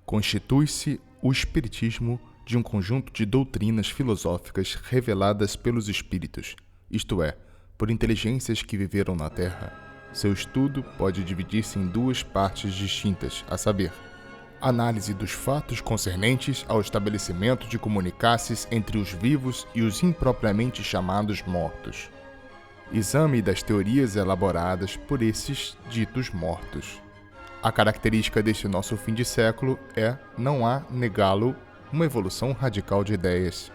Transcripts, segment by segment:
Constitui-se o Espiritismo de um conjunto de doutrinas filosóficas reveladas pelos espíritos, isto é, por inteligências que viveram na Terra. Seu estudo pode dividir-se em duas partes distintas, a saber, análise dos fatos concernentes ao estabelecimento de comunicaces entre os vivos e os impropriamente chamados mortos. Exame das teorias elaboradas por esses ditos mortos. A característica deste nosso fim de século é, não há negá-lo, uma evolução radical de ideias.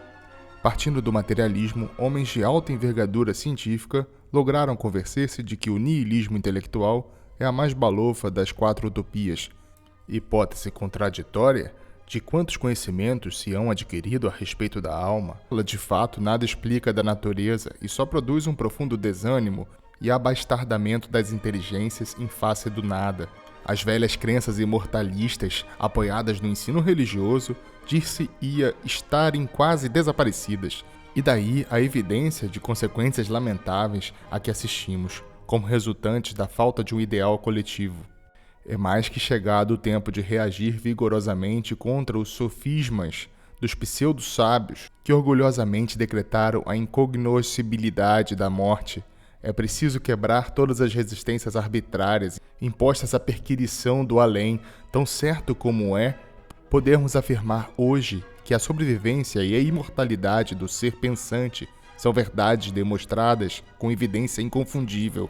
Partindo do materialismo, homens de alta envergadura científica lograram convencer-se de que o niilismo intelectual é a mais balofa das quatro utopias, hipótese contraditória de quantos conhecimentos se hão adquirido a respeito da alma. Ela de fato nada explica da natureza e só produz um profundo desânimo e abastardamento das inteligências em face do nada. As velhas crenças imortalistas, apoiadas no ensino religioso, dir-se-ia estarem quase desaparecidas, e daí a evidência de consequências lamentáveis a que assistimos, como resultantes da falta de um ideal coletivo. É mais que chegado o tempo de reagir vigorosamente contra os sofismas dos pseudo-sábios que orgulhosamente decretaram a incognoscibilidade da morte. É preciso quebrar todas as resistências arbitrárias impostas à perquirição do além, tão certo como é podermos afirmar hoje que a sobrevivência e a imortalidade do ser pensante são verdades demonstradas com evidência inconfundível.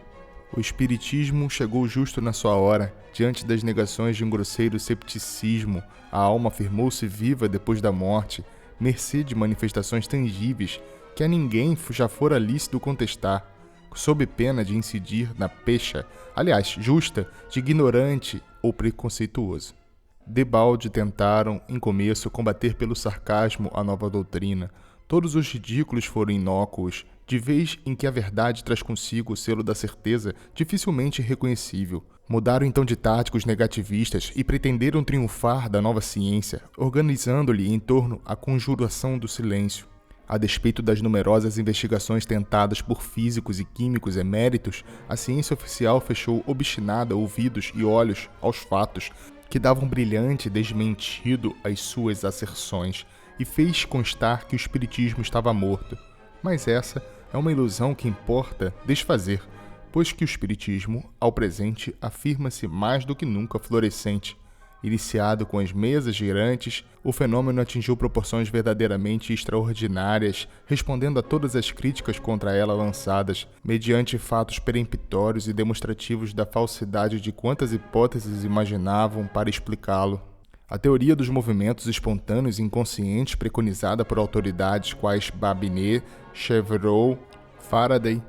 O Espiritismo chegou justo na sua hora. Diante das negações de um grosseiro cepticismo, a alma afirmou-se viva depois da morte, mercê de manifestações tangíveis que a ninguém já fora lícito contestar, sob pena de incidir na pecha, aliás, justa, de ignorante ou preconceituoso. Debalde tentaram, em começo, combater pelo sarcasmo a nova doutrina. Todos os ridículos foram inócuos, de vez em que a verdade traz consigo o selo da certeza dificilmente reconhecível. Mudaram então de táticos negativistas e pretenderam triunfar da nova ciência, organizando-lhe em torno a conjuração do silêncio. A despeito das numerosas investigações tentadas por físicos e químicos eméritos, a ciência oficial fechou obstinada ouvidos e olhos aos fatos que davam brilhante desmentido às suas asserções e fez constar que o espiritismo estava morto. Mas essa é uma ilusão que importa desfazer, pois que o espiritismo, ao presente, afirma-se mais do que nunca florescente. Iniciado com as mesas girantes, o fenômeno atingiu proporções verdadeiramente extraordinárias, respondendo a todas as críticas contra ela lançadas, mediante fatos peremptórios e demonstrativos da falsidade de quantas hipóteses imaginavam para explicá-lo. A teoria dos movimentos espontâneos inconscientes preconizada por autoridades quais Babinet, Chevreul, Faraday,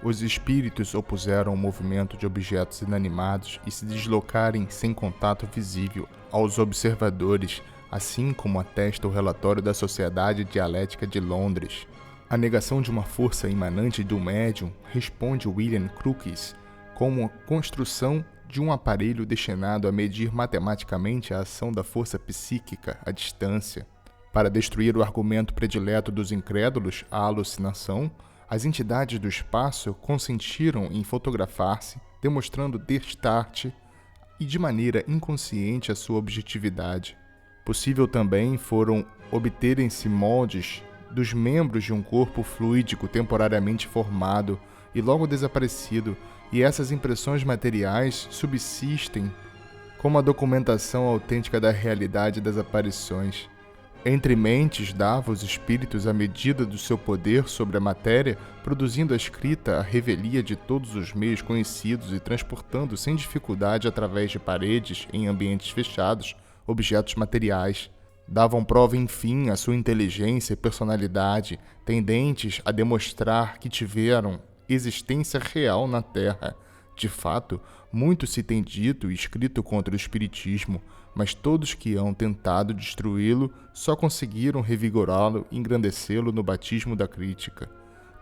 os espíritos opuseram o movimento de objetos inanimados e se deslocarem sem contato visível aos observadores, assim como atesta o relatório da Sociedade Dialética de Londres. A negação de uma força imanente do médium responde William Crookes como a construção de um aparelho destinado a medir matematicamente a ação da força psíquica à distância. Para destruir o argumento predileto dos incrédulos, a alucinação, as entidades do espaço consentiram em fotografar-se, demonstrando destarte e de maneira inconsciente a sua objetividade. Possível também foram obterem-se moldes dos membros de um corpo fluídico temporariamente formado e logo desaparecido, e essas impressões materiais subsistem como a documentação autêntica da realidade das aparições. Entre mentes dava os espíritos a medida do seu poder sobre a matéria, produzindo a escrita a revelia de todos os meios conhecidos e transportando sem dificuldade através de paredes, em ambientes fechados, objetos materiais. Davam prova, enfim, a sua inteligência e personalidade, tendentes a demonstrar que tiveram existência real na Terra. De fato, muito se tem dito e escrito contra o espiritismo, mas todos que hão tentado destruí-lo só conseguiram revigorá-lo e engrandecê-lo no batismo da crítica.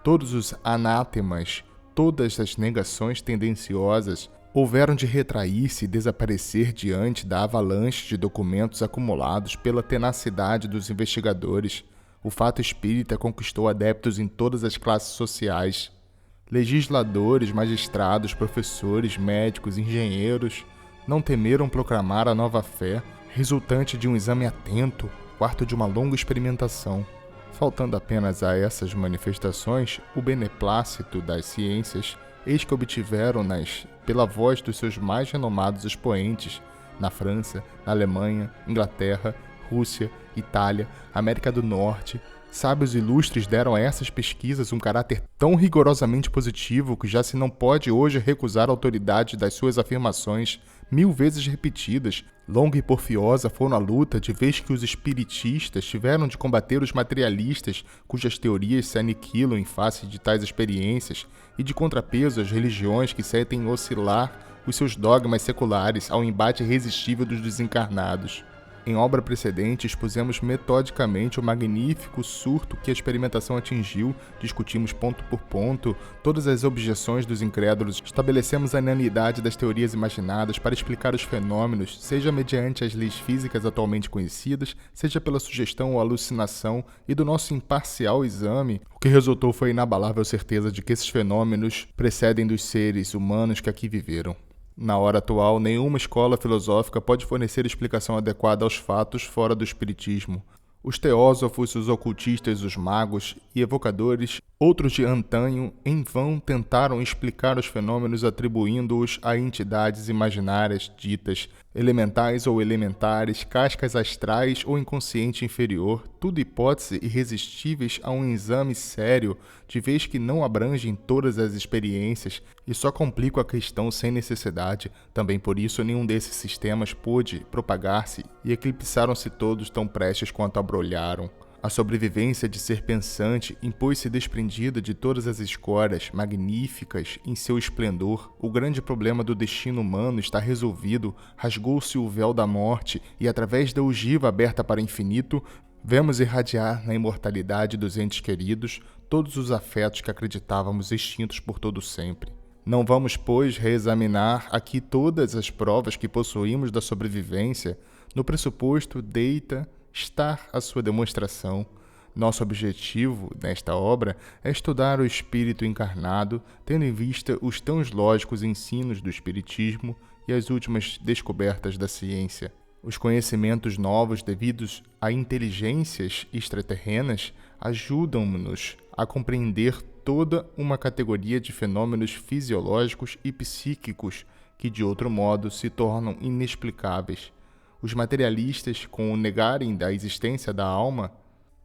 Todos os anátemas, todas as negações tendenciosas houveram de retrair-se e desaparecer diante da avalanche de documentos acumulados pela tenacidade dos investigadores. O fato espírita conquistou adeptos em todas as classes sociais. Legisladores, magistrados, professores, médicos, engenheiros não temeram proclamar a nova fé, resultante de um exame atento, quarto de uma longa experimentação. Faltando apenas a essas manifestações o beneplácito das ciências, eis que obtiveram-nas pela voz dos seus mais renomados expoentes, na França, na Alemanha, Inglaterra, Rússia, Itália, América do Norte. Sábios ilustres deram a essas pesquisas um caráter tão rigorosamente positivo que já se não pode hoje recusar a autoridade das suas afirmações, 1000 vezes repetidas. Longa e porfiosa foram a luta, de vez que os espiritistas tiveram de combater os materialistas, cujas teorias se aniquilam em face de tais experiências, e de contrapeso às religiões que sentem oscilar os seus dogmas seculares ao embate irresistível dos desencarnados. Em obra precedente, expusemos metodicamente o magnífico surto que a experimentação atingiu, discutimos ponto por ponto todas as objeções dos incrédulos, estabelecemos a inanidade das teorias imaginadas para explicar os fenômenos, seja mediante as leis físicas atualmente conhecidas, seja pela sugestão ou alucinação, e do nosso imparcial exame, o que resultou foi a inabalável certeza de que esses fenômenos precedem dos seres humanos que aqui viveram. Na hora atual, nenhuma escola filosófica pode fornecer explicação adequada aos fatos fora do espiritismo. Os teósofos, os ocultistas, os magos e evocadores, outros de antanho, em vão tentaram explicar os fenômenos atribuindo-os a entidades imaginárias ditas elementais ou elementares, cascas astrais ou inconsciente inferior, tudo hipóteses irresistíveis a um exame sério, de vez que não abrangem todas as experiências e só complicam a questão sem necessidade. Também por isso nenhum desses sistemas pôde propagar-se e eclipsaram-se todos tão prestes quanto abrolharam. A sobrevivência de ser pensante impôs-se desprendida de todas as escórias magníficas em seu esplendor. O grande problema do destino humano está resolvido, rasgou-se o véu da morte e, através da ogiva aberta para o infinito, vemos irradiar na imortalidade dos entes queridos todos os afetos que acreditávamos extintos por todo sempre. Não vamos, pois, reexaminar aqui todas as provas que possuímos da sobrevivência. No pressuposto deita estar a sua demonstração. Nosso objetivo nesta obra é estudar o espírito encarnado, tendo em vista os tão lógicos ensinos do espiritismo e as últimas descobertas da ciência. Os conhecimentos novos devidos a inteligências extraterrenas ajudam-nos a compreender toda uma categoria de fenômenos fisiológicos e psíquicos que, de outro modo, se tornam inexplicáveis. Os materialistas, com o negarem da existência da alma,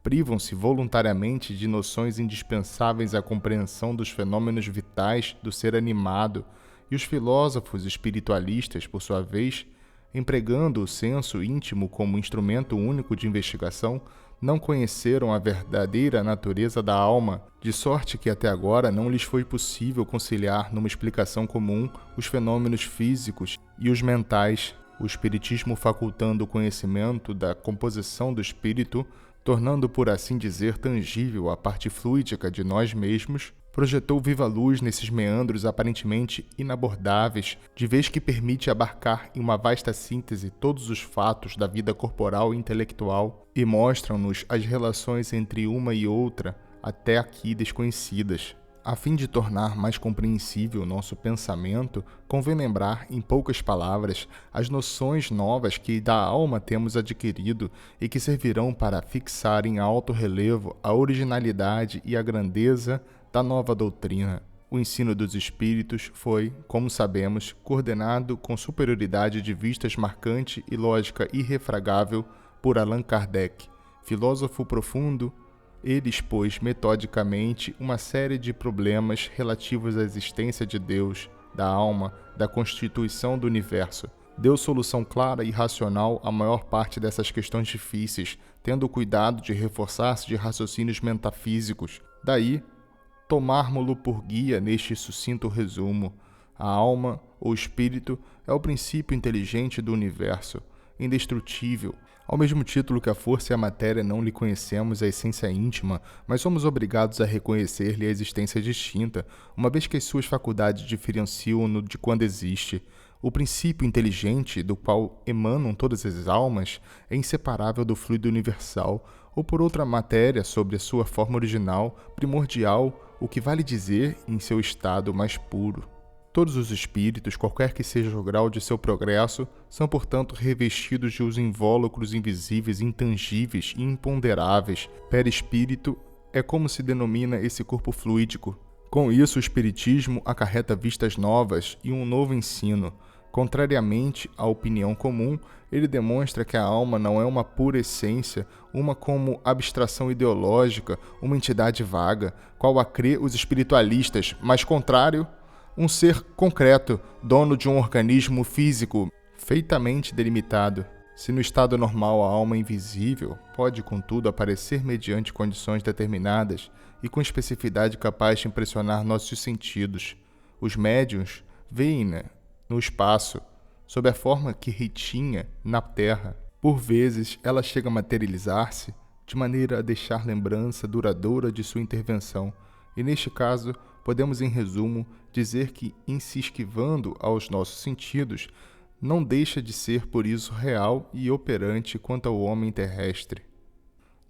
privam-se voluntariamente de noções indispensáveis à compreensão dos fenômenos vitais do ser animado, e os filósofos espiritualistas, por sua vez, empregando o senso íntimo como instrumento único de investigação, não conheceram a verdadeira natureza da alma, de sorte que até agora não lhes foi possível conciliar numa explicação comum os fenômenos físicos e os mentais, o espiritismo facultando o conhecimento da composição do espírito, tornando, por assim dizer, tangível a parte fluídica de nós mesmos, projetou viva luz nesses meandros aparentemente inabordáveis, de vez que permite abarcar em uma vasta síntese todos os fatos da vida corporal e intelectual, e mostram-nos as relações entre uma e outra, até aqui desconhecidas. A fim de tornar mais compreensível nosso pensamento, convém lembrar, em poucas palavras, as noções novas que da alma temos adquirido e que servirão para fixar em alto relevo a originalidade e a grandeza da nova doutrina. O ensino dos espíritos foi, como sabemos, coordenado com superioridade de vistas marcante e lógica irrefragável por Allan Kardec, filósofo profundo. Ele expôs metodicamente uma série de problemas relativos à existência de Deus, da alma, da constituição do universo. Deu solução clara e racional à maior parte dessas questões difíceis, tendo o cuidado de reforçar-se de raciocínios metafísicos. Daí, tomármo-lo por guia neste sucinto resumo. A alma, ou espírito, é o princípio inteligente do universo, indestrutível. Ao mesmo título que a força e a matéria não lhe conhecemos a essência íntima, mas somos obrigados a reconhecer-lhe a existência distinta, uma vez que as suas faculdades diferenciam-no de quando existe. O princípio inteligente, do qual emanam todas as almas, é inseparável do fluido universal, ou por outra matéria sobre a sua forma original, primordial, o que vale dizer em seu estado mais puro. Todos os espíritos, qualquer que seja o grau de seu progresso, são, portanto, revestidos de os invólucros invisíveis, intangíveis e imponderáveis. Perispírito é como se denomina esse corpo fluídico. Com isso, o espiritismo acarreta vistas novas e um novo ensino. Contrariamente à opinião comum, ele demonstra que a alma não é uma pura essência, uma como abstração ideológica, uma entidade vaga, qual a crê os espiritualistas, mas contrário, um ser concreto, dono de um organismo físico feitamente delimitado. Se no estado normal a alma invisível pode, contudo, aparecer mediante condições determinadas e com especificidade capaz de impressionar nossos sentidos, os médiuns veem-na no espaço, sob a forma que retinha na terra. Por vezes, ela chega a materializar-se de maneira a deixar lembrança duradoura de sua intervenção, e neste caso, podemos, em resumo, dizer que, em se esquivando aos nossos sentidos, não deixa de ser, por isso, real e operante quanto ao homem terrestre.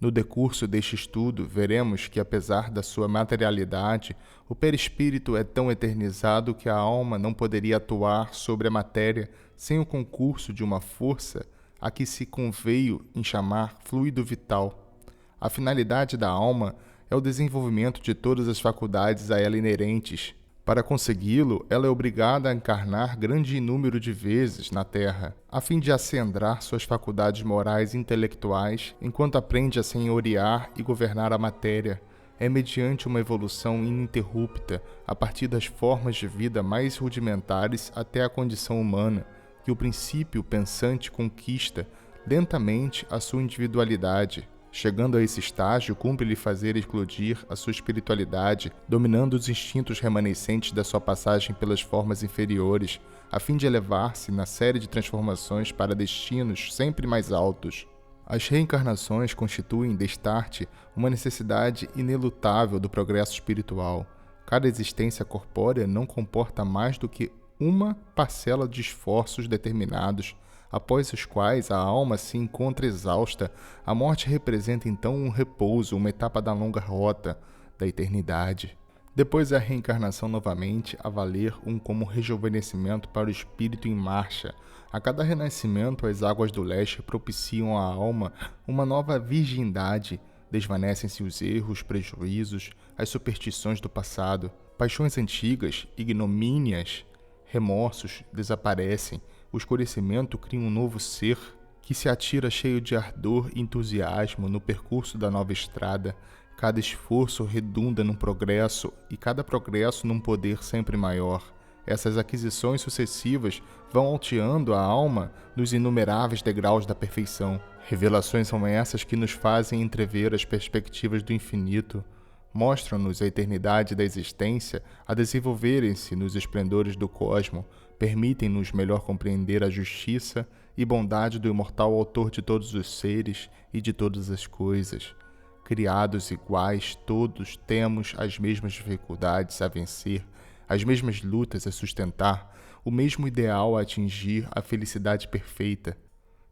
No decurso deste estudo, veremos que, apesar da sua materialidade, o perispírito é tão eternizado que a alma não poderia atuar sobre a matéria sem o concurso de uma força a que se conveio em chamar fluido vital. A finalidade da alma é o desenvolvimento de todas as faculdades a ela inerentes. Para consegui-lo, ela é obrigada a encarnar grande número de vezes na Terra, a fim de acendrar suas faculdades morais e intelectuais, enquanto aprende a senhorear e governar a matéria. É mediante uma evolução ininterrupta, a partir das formas de vida mais rudimentares até a condição humana, que o princípio pensante conquista lentamente a sua individualidade. Chegando a esse estágio, cumpre-lhe fazer eclodir a sua espiritualidade, dominando os instintos remanescentes da sua passagem pelas formas inferiores, a fim de elevar-se na série de transformações para destinos sempre mais altos. As reencarnações constituem, destarte, uma necessidade inelutável do progresso espiritual. Cada existência corpórea não comporta mais do que uma parcela de esforços determinados, após os quais a alma se encontra exausta. A morte representa então um repouso, uma etapa da longa rota da eternidade. Depois a reencarnação novamente a valer como rejuvenescimento para o espírito em marcha. A cada renascimento as águas do leste propiciam à alma uma nova virgindade, desvanecem-se os erros, prejuízos, as superstições do passado, paixões antigas, ignomínias, remorsos desaparecem. O escurecimento cria um novo ser que se atira cheio de ardor e entusiasmo no percurso da nova estrada. Cada esforço redunda num progresso e cada progresso num poder sempre maior. Essas aquisições sucessivas vão alteando a alma nos inumeráveis degraus da perfeição. Revelações são essas que nos fazem entrever as perspectivas do infinito, mostram-nos a eternidade da existência a desenvolverem-se nos esplendores do cosmo, permitem-nos melhor compreender a justiça e bondade do imortal autor de todos os seres e de todas as coisas. Criados iguais, todos temos as mesmas dificuldades a vencer, as mesmas lutas a sustentar, o mesmo ideal a atingir, a felicidade perfeita.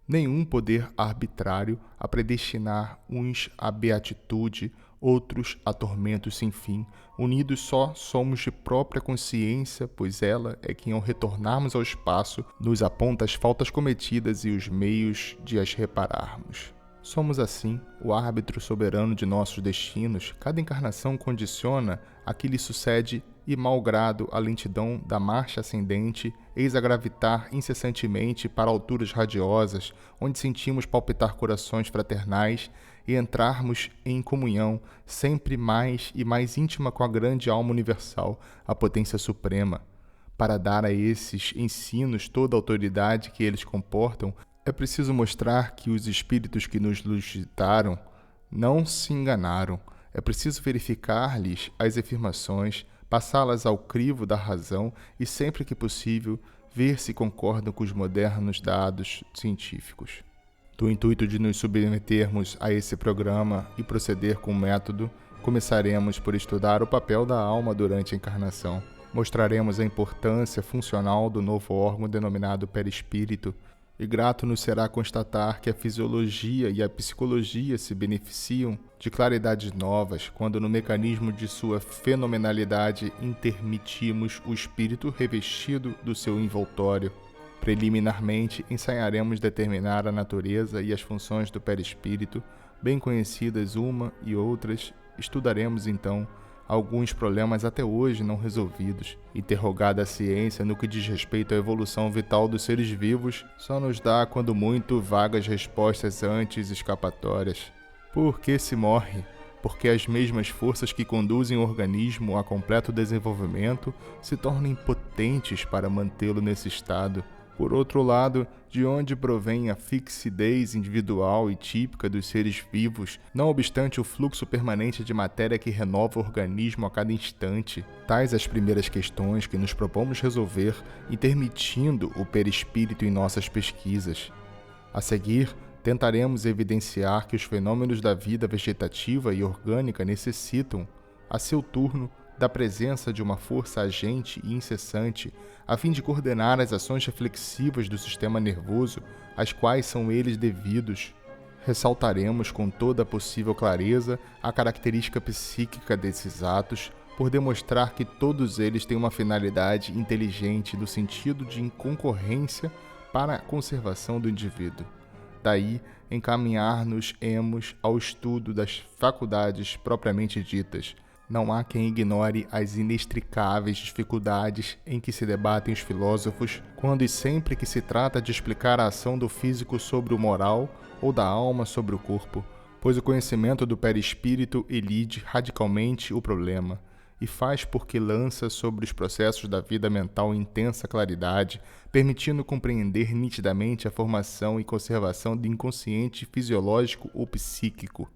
Nenhum poder arbitrário a predestinar uns à beatitude, outros a tormentos sem fim. Unidos só somos de própria consciência, pois ela é quem, ao retornarmos ao espaço, nos aponta as faltas cometidas e os meios de as repararmos. Somos, assim, o árbitro soberano de nossos destinos. Cada encarnação condiciona a que lhe sucede e, malgrado a lentidão da marcha ascendente, eis a gravitar incessantemente para alturas radiosas, onde sentimos palpitar corações fraternais e entrarmos em comunhão sempre mais e mais íntima com a grande alma universal, a potência suprema. Para dar a esses ensinos toda a autoridade que eles comportam, é preciso mostrar que os espíritos que nos lusitaram não se enganaram. É preciso verificar-lhes as afirmações, passá-las ao crivo da razão e, sempre que possível, ver se concordam com os modernos dados científicos. Do intuito de nos submetermos a esse programa e proceder com o método, começaremos por estudar o papel da alma durante a encarnação. Mostraremos a importância funcional do novo órgão denominado perispírito, E grato nos será constatar que a fisiologia e a psicologia se beneficiam de claridades novas quando no mecanismo de sua fenomenalidade intermitimos o espírito revestido do seu envoltório. Preliminarmente, ensaiaremos determinar a natureza e as funções do perispírito, bem conhecidas uma e outras. Estudaremos, então, alguns problemas até hoje não resolvidos. Interrogada a ciência no que diz respeito à evolução vital dos seres vivos, só nos dá, quando muito, vagas respostas antes escapatórias. Por que se morre? Porque as mesmas forças que conduzem o organismo a completo desenvolvimento se tornam impotentes para mantê-lo nesse estado. Por outro lado, de onde provém a fixidez individual e típica dos seres vivos, não obstante o fluxo permanente de matéria que renova o organismo a cada instante? Tais as primeiras questões que nos propomos resolver, intermitindo o perispírito em nossas pesquisas. A seguir, tentaremos evidenciar que os fenômenos da vida vegetativa e orgânica necessitam, a seu turno, da presença de uma força agente e incessante, a fim de coordenar as ações reflexivas do sistema nervoso, às quais são eles devidos. Ressaltaremos com toda a possível clareza a característica psíquica desses atos, por demonstrar que todos eles têm uma finalidade inteligente no sentido de concorrência para a conservação do indivíduo. Daí, encaminhar-nos-emos ao estudo das faculdades propriamente ditas. Não há quem ignore as inextricáveis dificuldades em que se debatem os filósofos quando e sempre que se trata de explicar a ação do físico sobre o moral ou da alma sobre o corpo, pois o conhecimento do perispírito elide radicalmente o problema e faz porque lança sobre os processos da vida mental intensa claridade, permitindo compreender nitidamente a formação e conservação do inconsciente fisiológico ou psíquico.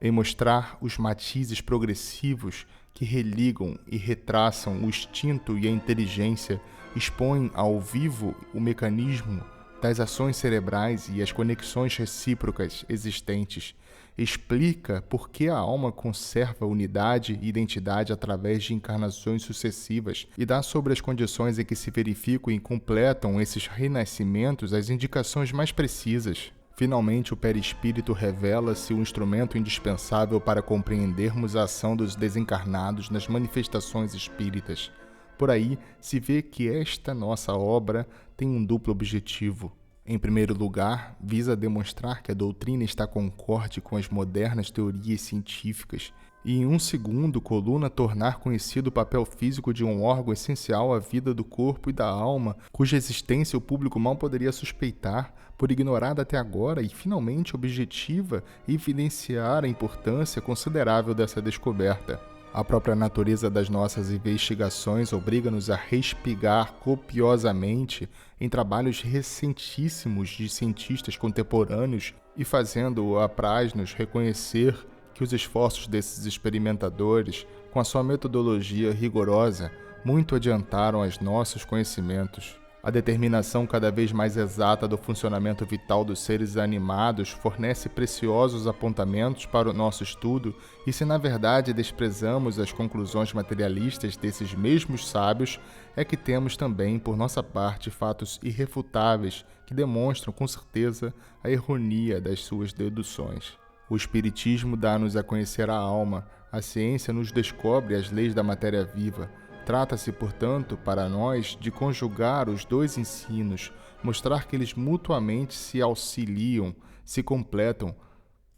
Em mostrar os matizes progressivos que religam e retraçam o instinto e a inteligência, expõem ao vivo o mecanismo das ações cerebrais e as conexões recíprocas existentes, explica por que a alma conserva unidade e identidade através de encarnações sucessivas e dá sobre as condições em que se verificam e completam esses renascimentos as indicações mais precisas. Finalmente, o perispírito revela-se um instrumento indispensável para compreendermos a ação dos desencarnados nas manifestações espíritas. Por aí, se vê que esta nossa obra tem um duplo objetivo. Em primeiro lugar, visa demonstrar que a doutrina está concorde com as modernas teorias científicas e, em um segundo coluna, tornar conhecido o papel físico de um órgão essencial à vida do corpo e da alma, cuja existência o público mal poderia suspeitar, por ignorada até agora, e, finalmente, objetiva evidenciar a importância considerável dessa descoberta. A própria natureza das nossas investigações obriga-nos a respigar copiosamente em trabalhos recentíssimos de cientistas contemporâneos e fazendo-o apraz-nos reconhecer que os esforços desses experimentadores, com a sua metodologia rigorosa, muito adiantaram os nossos conhecimentos. A determinação cada vez mais exata do funcionamento vital dos seres animados fornece preciosos apontamentos para o nosso estudo, e se na verdade desprezamos as conclusões materialistas desses mesmos sábios, é que temos também, por nossa parte, fatos irrefutáveis que demonstram com certeza a erronia das suas deduções. O Espiritismo dá-nos a conhecer a alma, a ciência nos descobre as leis da matéria viva. Trata-se, portanto, para nós, de conjugar os dois ensinos, mostrar que eles mutuamente se auxiliam, se completam,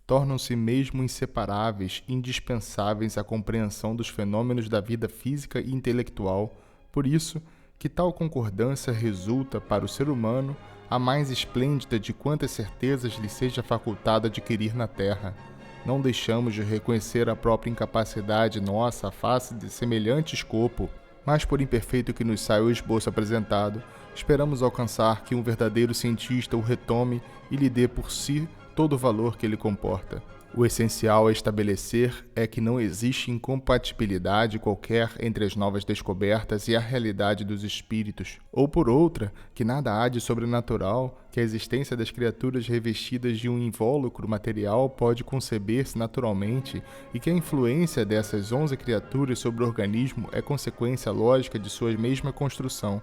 tornam-se mesmo inseparáveis, indispensáveis à compreensão dos fenômenos da vida física e intelectual. Por isso, que tal concordância resulta, para o ser humano, a mais esplêndida de quantas certezas lhe seja facultado adquirir na Terra. Não deixamos de reconhecer a própria incapacidade nossa à face de semelhante escopo, mas por imperfeito que nos saia o esboço apresentado, esperamos alcançar que um verdadeiro cientista o retome e lhe dê por si todo o valor que ele comporta. O essencial a estabelecer é que não existe incompatibilidade qualquer entre as novas descobertas e a realidade dos espíritos, ou por outra, que nada há de sobrenatural, que a existência das criaturas revestidas de um invólucro material pode conceber-se naturalmente e que a influência dessas 11 criaturas sobre o organismo é consequência lógica de sua mesma construção.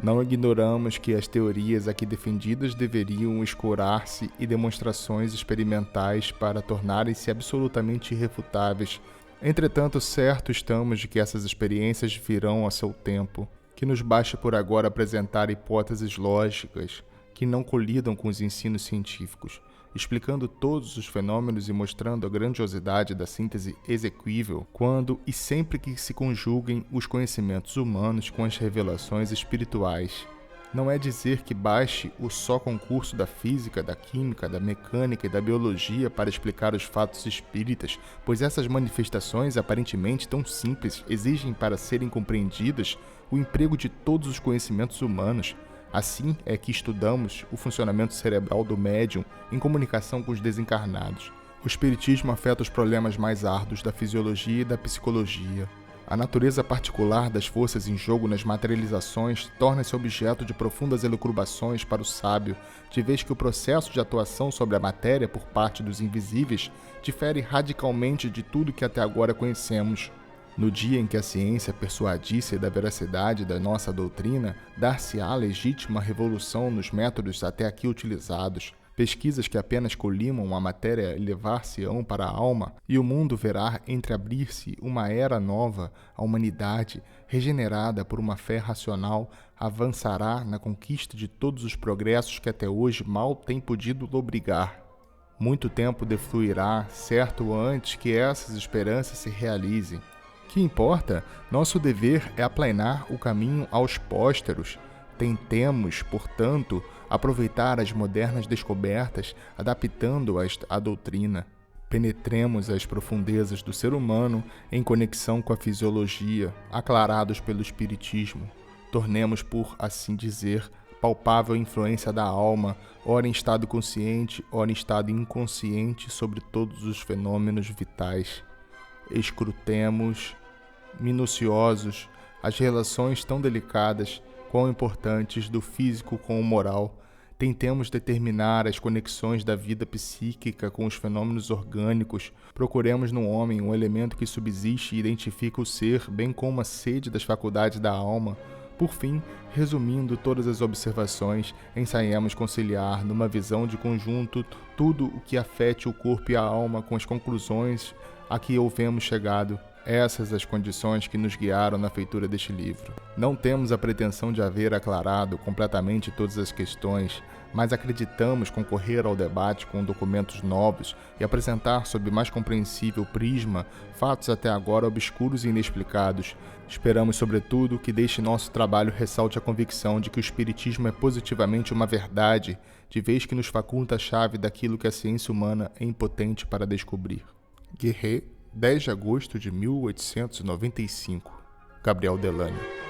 Não ignoramos que as teorias aqui defendidas deveriam escorar-se em demonstrações experimentais para tornarem-se absolutamente irrefutáveis. Entretanto, certo estamos de que essas experiências virão a seu tempo, que nos basta por agora apresentar hipóteses lógicas que não colidam com os ensinos científicos, explicando todos os fenômenos e mostrando a grandiosidade da síntese exequível quando e sempre que se conjuguem os conhecimentos humanos com as revelações espirituais. Não é dizer que baste o só concurso da física, da química, da mecânica e da biologia para explicar os fatos espíritas, pois essas manifestações, aparentemente tão simples, exigem para serem compreendidas o emprego de todos os conhecimentos humanos. Assim é que estudamos o funcionamento cerebral do médium em comunicação com os desencarnados. O espiritismo afeta os problemas mais árduos da fisiologia e da psicologia. A natureza particular das forças em jogo nas materializações torna-se objeto de profundas elucubrações para o sábio, de vez que o processo de atuação sobre a matéria por parte dos invisíveis difere radicalmente de tudo que até agora conhecemos. No dia em que a ciência persuadisse da veracidade da nossa doutrina, dar-se-á legítima revolução nos métodos até aqui utilizados. Pesquisas que apenas colimam a matéria elevar-se-ão para a alma, e o mundo verá entreabrir-se uma era nova. A humanidade, regenerada por uma fé racional, avançará na conquista de todos os progressos que até hoje mal tem podido lobrigar. Muito tempo defluirá, certo, antes que essas esperanças se realizem. Que importa? Nosso dever é aplainar o caminho aos pósteros. Tentemos, portanto, aproveitar as modernas descobertas, adaptando-as à doutrina. Penetremos as profundezas do ser humano em conexão com a fisiologia, aclarados pelo espiritismo. Tornemos, por assim dizer, palpável a influência da alma, ora em estado consciente, ora em estado inconsciente, sobre todos os fenômenos vitais. Escrutemos, minuciosos, as relações tão delicadas, quão importantes, do físico com o moral. Tentemos determinar as conexões da vida psíquica com os fenômenos orgânicos. Procuremos no homem um elemento que subsiste e identifica o ser, bem como a sede das faculdades da alma. Por fim, resumindo todas as observações, ensaiemos conciliar, numa visão de conjunto, tudo o que afete o corpo e a alma com as conclusões a que houvemos chegado. Essas as condições que nos guiaram na feitura deste livro. Não temos a pretensão de haver aclarado completamente todas as questões, mas acreditamos concorrer ao debate com documentos novos e apresentar sob mais compreensível prisma fatos até agora obscuros e inexplicados. Esperamos, sobretudo, que deste nosso trabalho ressalte a convicção de que o Espiritismo é positivamente uma verdade, de vez que nos faculta a chave daquilo que a ciência humana é impotente para descobrir. Guerret, 10 de agosto de 1895. Gabriel Delany.